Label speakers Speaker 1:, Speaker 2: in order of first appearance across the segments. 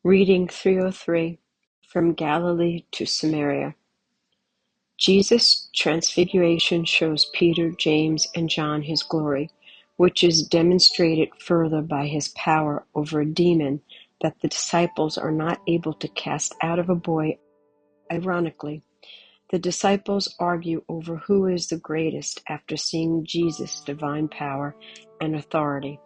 Speaker 1: Reading 303 from Galilee to Samaria. Jesus' transfiguration shows Peter, James, and John his glory, which is demonstrated further by his power over a demon that the disciples are not able to cast out of a boy. Ironically, the disciples argue over who is the greatest after seeing Jesus' divine power and authority.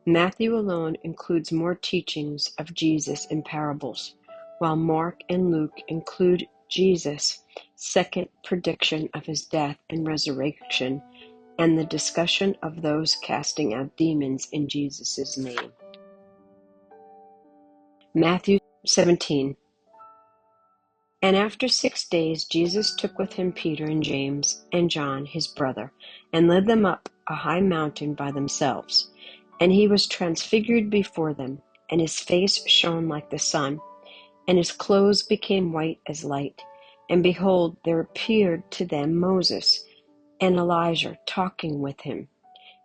Speaker 1: Matthew alone includes more teachings of Jesus in parables, while Mark and Luke include Jesus' second prediction of his death and resurrection and the discussion of those casting out demons in Jesus' name. Matthew 17. And after 6 days Jesus took with him Peter and James and John his brother, and led them up a high mountain by themselves. And he was transfigured before them, and his face shone like the sun, and his clothes became white as light. And behold, there appeared to them Moses and Elijah talking with him.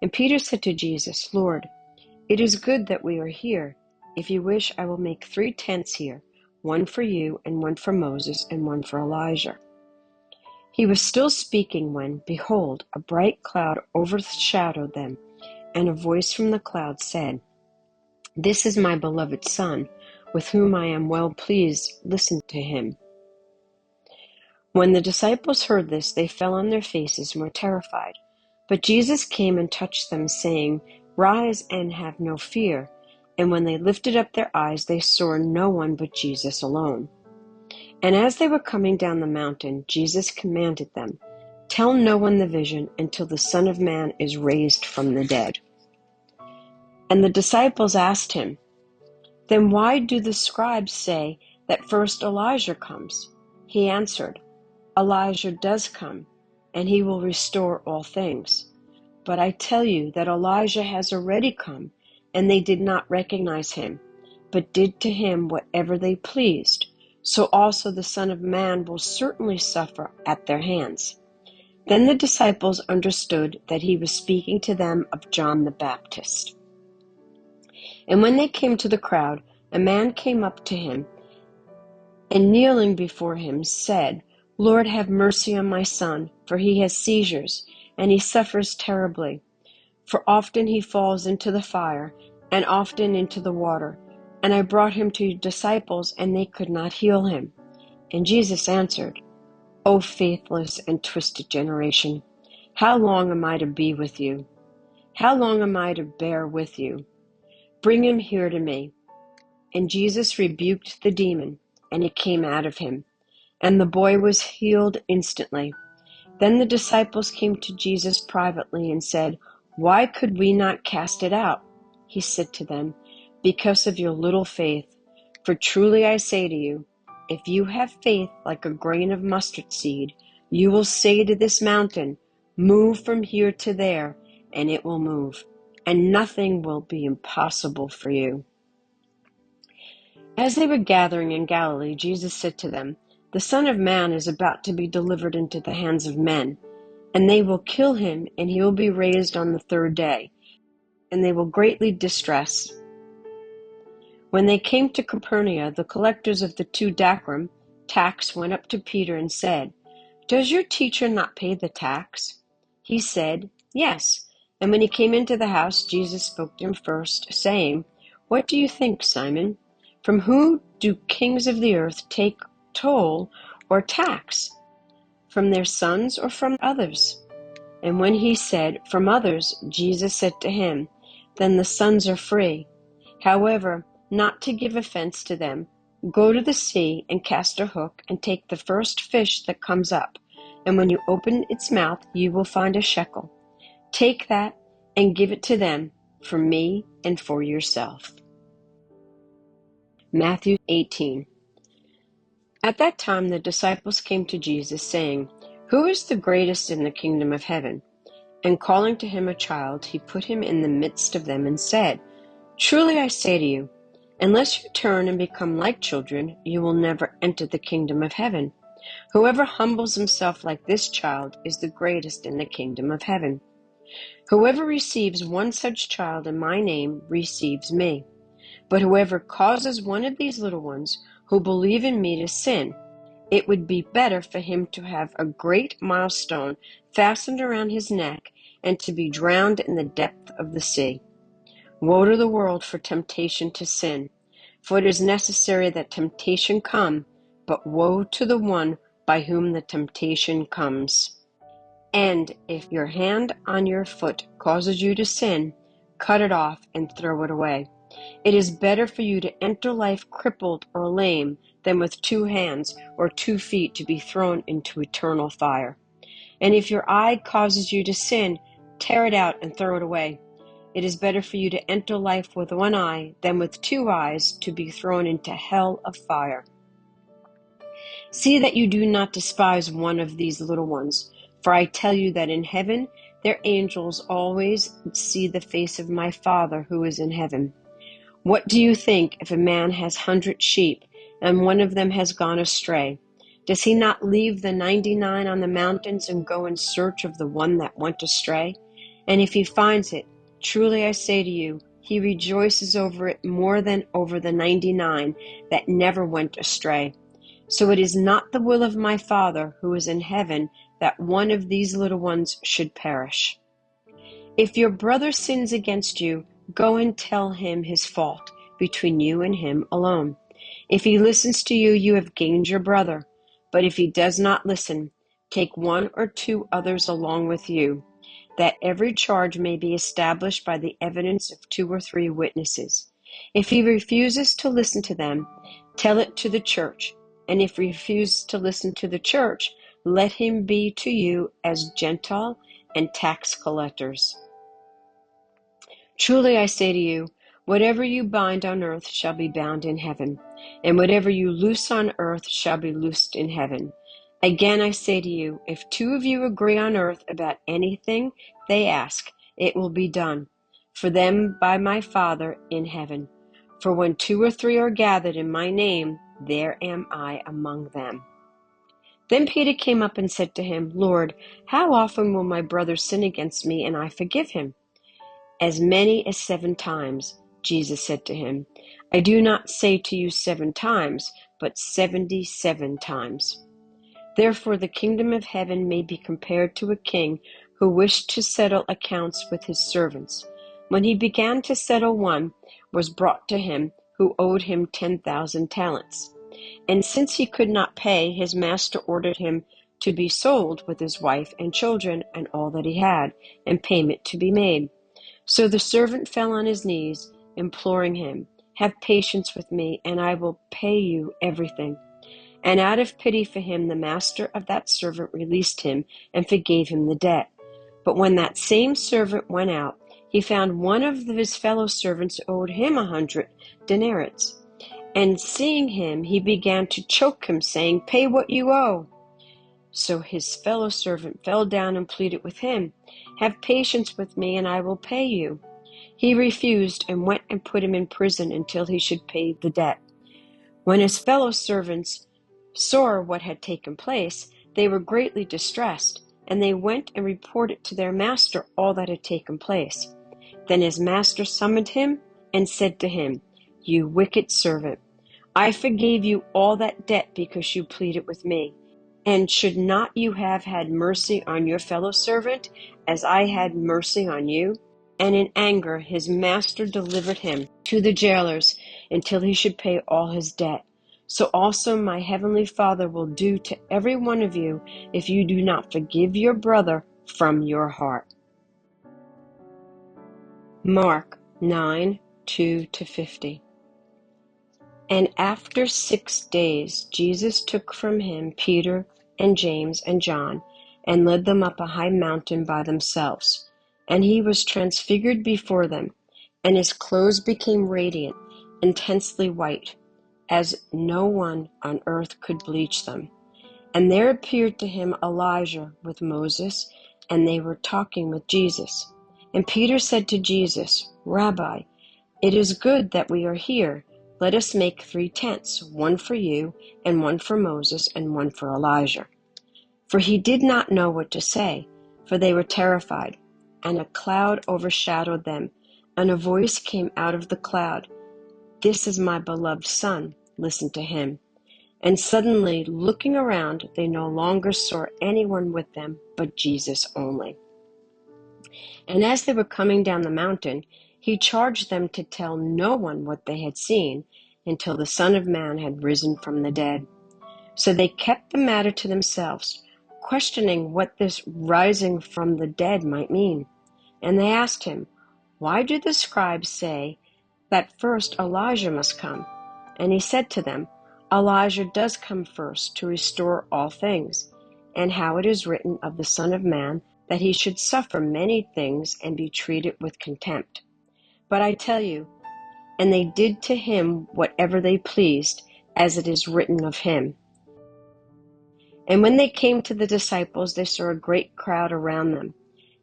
Speaker 1: And Peter said to Jesus, Lord, it is good that we are here. If you wish, I will make 3 tents here, one for you, and one for Moses, and one for Elijah. He was still speaking when, behold, a bright cloud overshadowed them, and a voice from the cloud said, This is my beloved Son, with whom I am well pleased. Listen to him. When the disciples heard this, they fell on their faces and were terrified. But Jesus came and touched them, saying, Rise and have no fear. And when they lifted up their eyes, they saw no one but Jesus alone. And as they were coming down the mountain, Jesus commanded them, Tell no one the vision until the Son of Man is raised from the dead. And the disciples asked him, Then why do the scribes say that first Elijah comes? He answered, Elijah does come, and he will restore all things. But I tell you that Elijah has already come, and they did not recognize him, but did to him whatever they pleased. So also the Son of Man will certainly suffer at their hands. Then the disciples understood that he was speaking to them of John the Baptist. And when they came to the crowd, a man came up to him, and kneeling before him said, Lord, have mercy on my son, for he has seizures, and he suffers terribly. For often he falls into the fire, and often into the water. And I brought him to your disciples, and they could not heal him. And Jesus answered, O faithless and twisted generation, how long am I to be with you? How long am I to bear with you? Bring him here to me. And Jesus rebuked the demon, and it came out of him, and the boy was healed instantly. Then the disciples came to Jesus privately and said, Why could we not cast it out? He said to them, Because of your little faith. For truly I say to you, if you have faith like a grain of mustard seed, you will say to this mountain, Move from here to there, and it will move, and nothing will be impossible for you. As they were gathering in Galilee, Jesus said to them, The Son of Man is about to be delivered into the hands of men, and they will kill him, and he will be raised on the 3rd day, and they will greatly distress. When they came to Capernaum, the collectors of the 2 drachma tax went up to Peter and said, Does your teacher not pay the tax? He said, Yes. And when he came into the house, Jesus spoke to him first, saying, What do you think, Simon? From whom do kings of the earth take toll or tax? From their sons or from others? And when he said, From others, Jesus said to him, Then the sons are free. However, not to give offense to them, go to the sea and cast a hook and take the first fish that comes up. And when you open its mouth, you will find a shekel. Take that and give it to them for me and for yourself. Matthew 18. At that time the disciples came to Jesus, saying, Who is the greatest in the kingdom of heaven? And calling to him a child, he put him in the midst of them and said, Truly I say to you, unless you turn and become like children, you will never enter the kingdom of heaven. Whoever humbles himself like this child is the greatest in the kingdom of heaven. Whoever receives one such child in my name receives me. But whoever causes one of these little ones who believe in me to sin, it would be better for him to have a great millstone fastened around his neck and to be drowned in the depth of the sea. Woe to the world for temptation to sin, for it is necessary that temptation come, but woe to the one by whom the temptation comes. And if your hand on your foot causes you to sin, cut it off and throw it away. It is better for you to enter life crippled or lame than with 2 hands or 2 feet to be thrown into eternal fire. And if your eye causes you to sin, tear it out and throw it away. It is better for you to enter life with 1 eye than with 2 eyes to be thrown into hell of fire. See that you do not despise one of these little ones, for I tell you that in heaven their angels always see the face of my Father who is in heaven. What do you think if a man has 100 sheep, and one of them has gone astray? Does he not leave the 99 on the mountains and go in search of the one that went astray? And if he finds it, truly I say to you, he rejoices over it more than over the 99 that never went astray. So it is not the will of my Father who is in heaven that one of these little ones should perish. If your brother sins against you, go and tell him his fault between you and him alone. If he listens to you, you have gained your brother. But if he does not listen, take 1 or 2 others along with you, that every charge may be established by the evidence of 2 or 3 witnesses. If he refuses to listen to them, tell it to the church. And if he refuses to listen to the church, let him be to you as Gentile and tax collectors. Truly I say to you, whatever you bind on earth shall be bound in heaven, and whatever you loose on earth shall be loosed in heaven. Again I say to you, if 2 of you agree on earth about anything they ask, it will be done for them by my Father in heaven. For when 2 or 3 are gathered in my name, there am I among them. Then Peter came up and said to him, Lord, how often will my brother sin against me and I forgive him? As many as 7 times, Jesus said to him. I do not say to you 7 times, but 77 times. Therefore the kingdom of heaven may be compared to a king who wished to settle accounts with his servants. When he began to settle, one was brought to him who owed him 10,000 talents. And since he could not pay, his master ordered him to be sold with his wife and children and all that he had, and payment to be made. So the servant fell on his knees, imploring him, Have patience with me, and I will pay you everything. And out of pity for him, the master of that servant released him and forgave him the debt. But when that same servant went out, he found one of his fellow servants owed him 100 denarii. And seeing him, he began to choke him, saying, Pay what you owe. So his fellow servant fell down and pleaded with him, Have patience with me, and I will pay you. He refused and went and put him in prison until he should pay the debt. When his fellow servants saw what had taken place, they were greatly distressed, and they went and reported to their master all that had taken place. Then his master summoned him and said to him, You wicked servant, I forgave you all that debt because you pleaded with me. And should not you have had mercy on your fellow servant, as I had mercy on you? And in anger his master delivered him to the jailers until he should pay all his debt. So also my heavenly Father will do to every one of you if you do not forgive your brother from your heart. Mark 9:2-50. And after 6 days Jesus took from him Peter and James and John, and led them up a high mountain by themselves. And he was transfigured before them, and his clothes became radiant, intensely white, as no one on earth could bleach them. And there appeared to him Elijah with Moses, and they were talking with Jesus. And Peter said to Jesus, Rabbi, it is good that we are here. Let us make 3 tents, one for you, and one for Moses, and one for Elijah. For he did not know what to say, for they were terrified. And a cloud overshadowed them, and a voice came out of the cloud. This is my beloved Son. Listen to him." And suddenly, looking around, they no longer saw anyone with them but Jesus only. And as they were coming down the mountain, he charged them to tell no one what they had seen until the Son of Man had risen from the dead. So they kept the matter to themselves, questioning what this rising from the dead might mean. And they asked him, "Why do the scribes say that first Elijah must come?" And he said to them, "Elijah does come first to restore all things, and how it is written of the Son of Man that he should suffer many things and be treated with contempt. But I tell you," and they did to him whatever they pleased, as it is written of him. And when they came to the disciples, they saw a great crowd around them,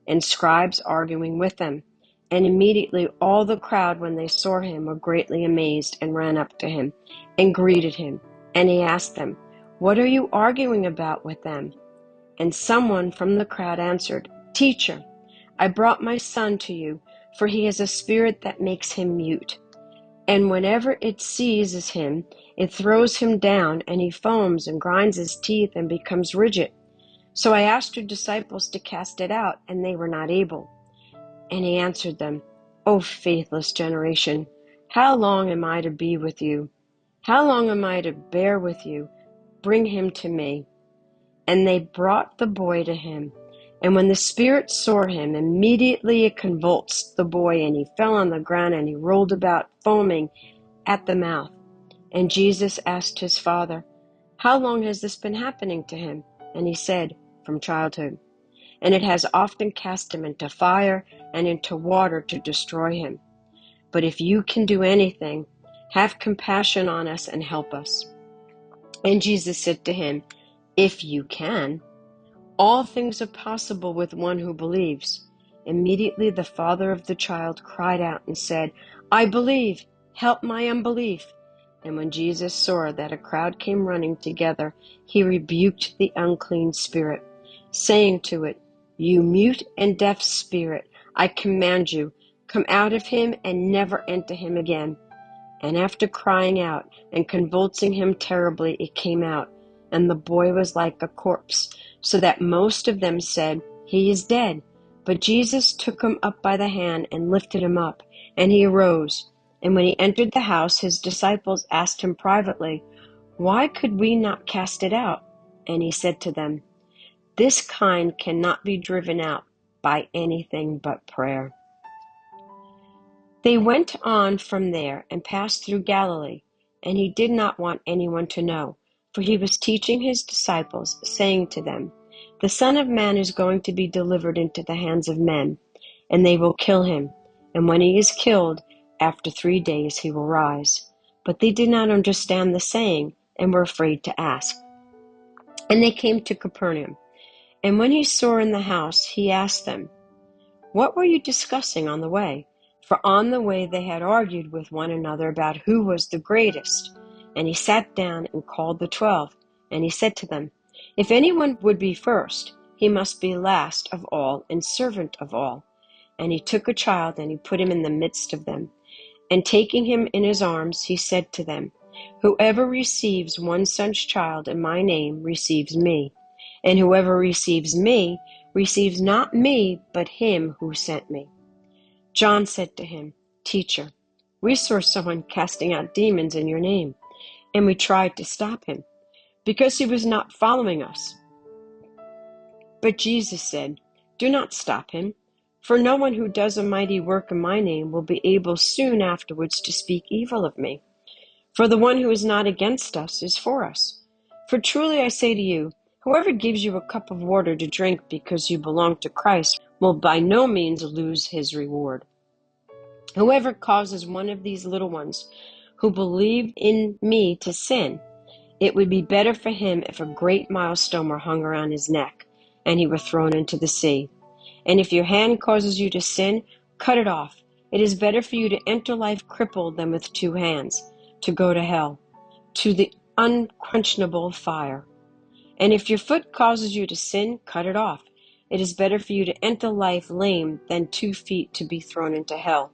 Speaker 1: and scribes arguing with them. And immediately all the crowd, when they saw him, were greatly amazed, and ran up to him, and greeted him. And he asked them, "What are you arguing about with them?" And someone from the crowd answered, "Teacher, I brought my son to you, for he has a spirit that makes him mute. And whenever it seizes him, it throws him down, and he foams and grinds his teeth and becomes rigid. So I asked your disciples to cast it out, and they were not able." And he answered them, "O faithless generation, how long am I to be with you? How long am I to bear with you? Bring him to me." And they brought the boy to him. And when the spirit saw him, immediately it convulsed the boy, and he fell on the ground, and he rolled about, foaming at the mouth. And Jesus asked his father, "How long has this been happening to him?" And he said, "From childhood. And it has often cast him into fire and into water to destroy him. But if you can do anything, have compassion on us and help us." And Jesus said to him, "If you can, all things are possible with one who believes." Immediately the father of the child cried out and said, "I believe, help my unbelief." And when Jesus saw that a crowd came running together, he rebuked the unclean spirit, saying to it, "You mute and deaf spirit, I command you, come out of him and never enter him again." And after crying out and convulsing him terribly, it came out, and the boy was like a corpse, so that most of them said, "He is dead." But Jesus took him up by the hand and lifted him up, and he arose. And when he entered the house, his disciples asked him privately, "Why could we not cast it out?" And he said to them, "This kind cannot be driven out by anything but prayer." They went on from there and passed through Galilee, and he did not want anyone to know, for he was teaching his disciples, saying to them, "The Son of Man is going to be delivered into the hands of men, and they will kill him, and when he is killed, after 3 days he will rise." But they did not understand the saying, and were afraid to ask. And they came to Capernaum, and when he saw in the house, he asked them, "What were you discussing on the way?" For on the way they had argued with one another about who was the greatest. And he sat down and called the 12, and he said to them, "If anyone would be first, he must be last of all and servant of all." And he took a child, and he put him in the midst of them. And taking him in his arms, he said to them, "Whoever receives one such child in my name receives me. And whoever receives me receives not me, but him who sent me." John said to him, "Teacher, we saw someone casting out demons in your name, and we tried to stop him, because he was not following us." But Jesus said, "Do not stop him, for no one who does a mighty work in my name will be able soon afterwards to speak evil of me. For the one who is not against us is for us. For truly I say to you, whoever gives you a cup of water to drink because you belong to Christ will by no means lose his reward. Whoever causes one of these little ones who believe in me to sin, it would be better for him if a great millstone were hung around his neck and he were thrown into the sea. And if your hand causes you to sin, cut it off. It is better for you to enter life crippled than with 2 hands, to go to hell, to the unquenchable fire. And if your foot causes you to sin, cut it off. It is better for you to enter life lame than 2 feet to be thrown into hell.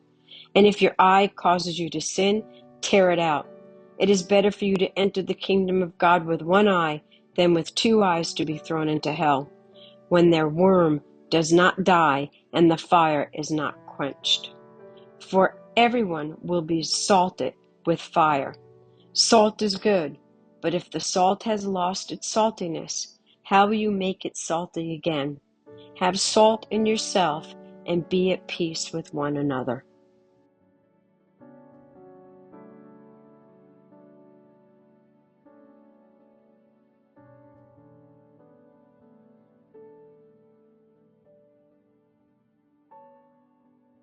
Speaker 1: And if your eye causes you to sin, Tear it out. It is better for you to enter the kingdom of God with one eye than with two eyes to be thrown into hell, when their worm does not die and the fire is not quenched. For everyone will be salted with fire. Salt is good, but if the salt has lost its saltiness, how will you make it salty again? Have salt in yourself and be at peace with one another.